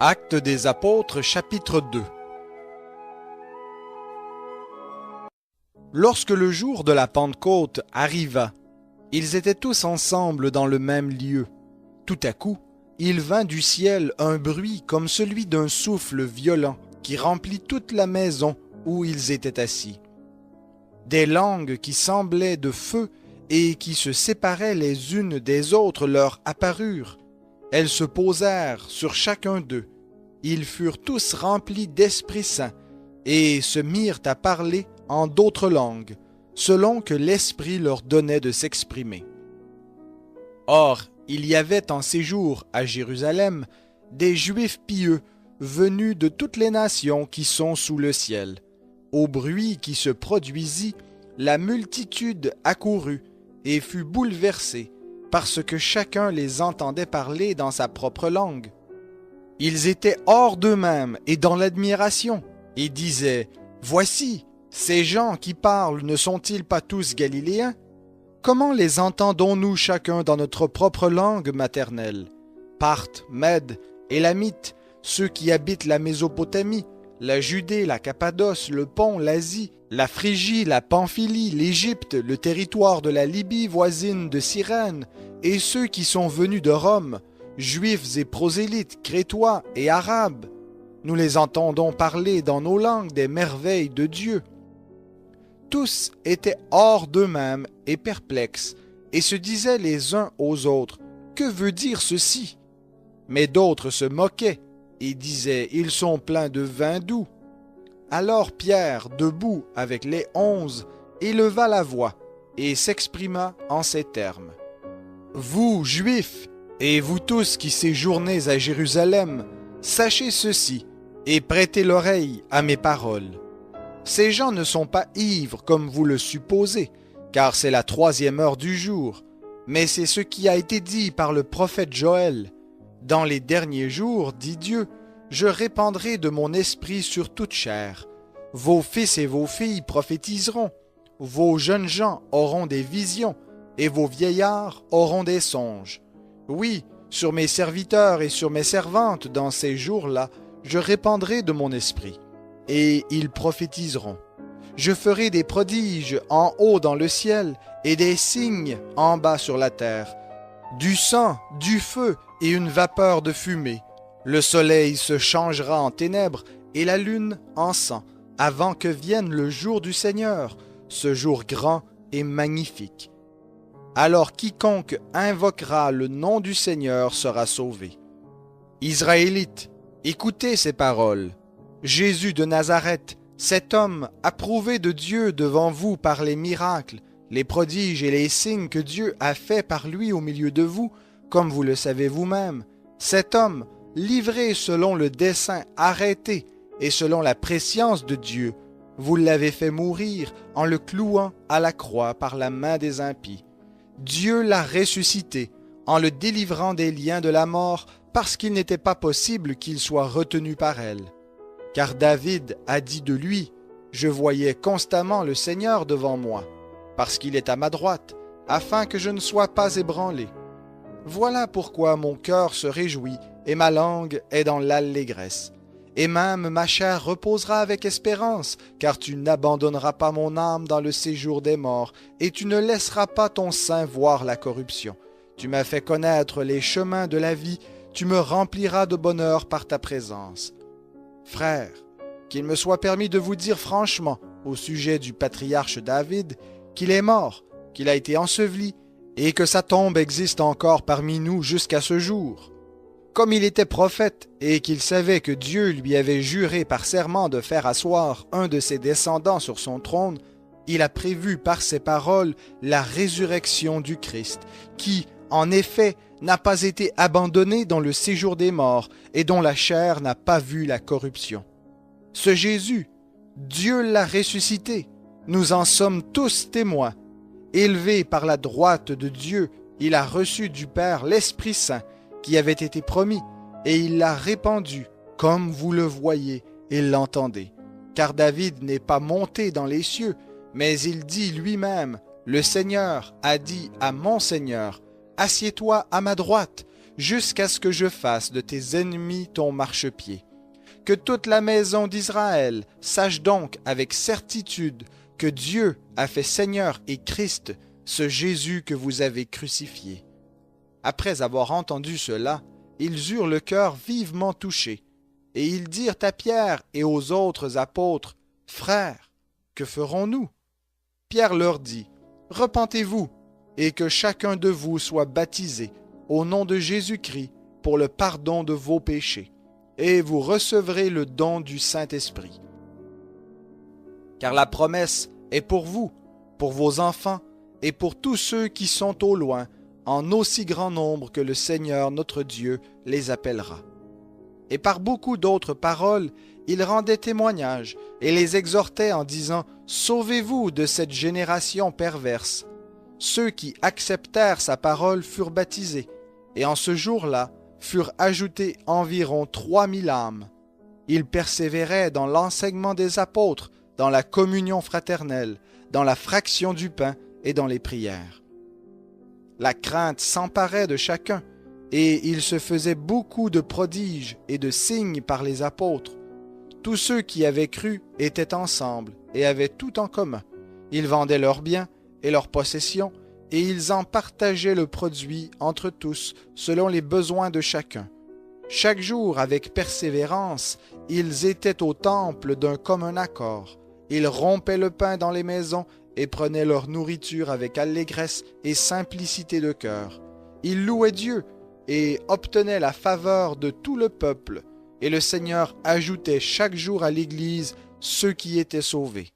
Actes des Apôtres, chapitre 2. Lorsque le jour de la Pentecôte arriva, ils étaient tous ensemble dans le même lieu. Tout à coup, il vint du ciel un bruit comme celui d'un souffle violent qui remplit toute la maison où ils étaient assis. Des langues qui semblaient de feu et qui se séparaient les unes des autres leur apparurent. Elles se posèrent sur chacun d'eux. Ils furent tous remplis d'Esprit Saint et se mirent à parler en d'autres langues, selon que l'Esprit leur donnait de s'exprimer. Or, il y avait en séjour à Jérusalem des Juifs pieux venus de toutes les nations qui sont sous le ciel. Au bruit qui se produisit, la multitude accourut et fut bouleversée, parce que chacun les entendait parler dans sa propre langue. Ils étaient hors d'eux-mêmes et dans l'admiration, et disaient « Voici, ces gens qui parlent ne sont-ils pas tous Galiléens? Comment les entendons-nous chacun dans notre propre langue maternelle? Parthes, Mèdes, Élamites, ceux qui habitent la Mésopotamie, la Judée, la Cappadoce, le Pont, l'Asie, la Phrygie, la Pamphylie, l'Égypte, le territoire de la Libye voisine de Cyrène, et ceux qui sont venus de Rome, Juifs et prosélytes, Crétois et Arabes. Nous les entendons parler dans nos langues des merveilles de Dieu. » Tous étaient hors d'eux-mêmes et perplexes, et se disaient les uns aux autres, « Que veut dire ceci? » Mais d'autres se moquaient et disaient, « Ils sont pleins de vin doux. » Alors Pierre, debout avec les 11, éleva la voix et s'exprima en ces termes. « Vous, Juifs, et vous tous qui séjournez à Jérusalem, sachez ceci et prêtez l'oreille à mes paroles. Ces gens ne sont pas ivres comme vous le supposez, car c'est la 3e heure du jour, mais c'est ce qui a été dit par le prophète Joël. Dans les derniers jours, dit Dieu, je répandrai de mon esprit sur toute chair. Vos fils et vos filles prophétiseront, vos jeunes gens auront des visions, et vos vieillards auront des songes. Oui, sur mes serviteurs et sur mes servantes dans ces jours-là, je répandrai de mon esprit, et ils prophétiseront. Je ferai des prodiges en haut dans le ciel, et des signes en bas sur la terre, du sang, du feu et une vapeur de fumée. Le soleil se changera en ténèbres et la lune en sang, avant que vienne le jour du Seigneur, ce jour grand et magnifique. Alors quiconque invoquera le nom du Seigneur sera sauvé. Israélites, écoutez ces paroles. Jésus de Nazareth, cet homme approuvé de Dieu devant vous par les miracles, les prodiges et les signes que Dieu a faits par lui au milieu de vous, comme vous le savez vous-même, cet homme, livré selon le dessein arrêté et selon la prescience de Dieu, vous l'avez fait mourir en le clouant à la croix par la main des impies. Dieu l'a ressuscité en le délivrant des liens de la mort parce qu'il n'était pas possible qu'il soit retenu par elle. Car David a dit de lui, « Je voyais constamment le Seigneur devant moi, parce qu'il est à ma droite, afin que je ne sois pas ébranlé. » Voilà pourquoi mon cœur se réjouit et ma langue est dans l'allégresse. Et même ma chair reposera avec espérance, car tu n'abandonneras pas mon âme dans le séjour des morts, et tu ne laisseras pas ton sein voir la corruption. Tu m'as fait connaître les chemins de la vie, tu me rempliras de bonheur par ta présence. Frères, qu'il me soit permis de vous dire franchement au sujet du patriarche David qu'il est mort, qu'il a été enseveli, et que sa tombe existe encore parmi nous jusqu'à ce jour. Comme il était prophète et qu'il savait que Dieu lui avait juré par serment de faire asseoir un de ses descendants sur son trône, il a prévu par ses paroles la résurrection du Christ, qui, en effet, n'a pas été abandonné dans le séjour des morts et dont la chair n'a pas vu la corruption. Ce Jésus, Dieu l'a ressuscité, nous en sommes tous témoins. Élevé par la droite de Dieu, il a reçu du Père l'Esprit Saint qui avait été promis, et il l'a répandu, comme vous le voyez et l'entendez. Car David n'est pas monté dans les cieux, mais il dit lui-même, « Le Seigneur a dit à mon Seigneur, assieds-toi à ma droite, jusqu'à ce que je fasse de tes ennemis ton marchepied. Que toute la maison d'Israël sache donc avec certitude que Dieu a fait Seigneur et Christ ce Jésus que vous avez crucifié. » Après avoir entendu cela, ils eurent le cœur vivement touché, et ils dirent à Pierre et aux autres apôtres, « Frères, que ferons-nous » Pierre leur dit, « Repentez-vous, et que chacun de vous soit baptisé au nom de Jésus-Christ pour le pardon de vos péchés, et vous recevrez le don du Saint-Esprit. Car la promesse est pour vous, pour vos enfants, et pour tous ceux qui sont au loin, en aussi grand nombre que le Seigneur notre Dieu les appellera. » Et par beaucoup d'autres paroles, il rendait témoignage et les exhortait en disant, « Sauvez-vous de cette génération perverse. » Ceux qui acceptèrent sa parole furent baptisés, et en ce jour-là furent ajoutés environ 3000 âmes. Ils persévéraient dans l'enseignement des apôtres, dans la communion fraternelle, dans la fraction du pain et dans les prières. La crainte s'emparait de chacun, et il se faisait beaucoup de prodiges et de signes par les apôtres. Tous ceux qui avaient cru étaient ensemble et avaient tout en commun. Ils vendaient leurs biens et leurs possessions, et ils en partageaient le produit entre tous selon les besoins de chacun. Chaque jour, avec persévérance, ils étaient au temple d'un commun accord. Ils rompaient le pain dans les maisons et prenaient leur nourriture avec allégresse et simplicité de cœur. Ils louaient Dieu et obtenaient la faveur de tout le peuple, et le Seigneur ajoutait chaque jour à l'Église ceux qui étaient sauvés.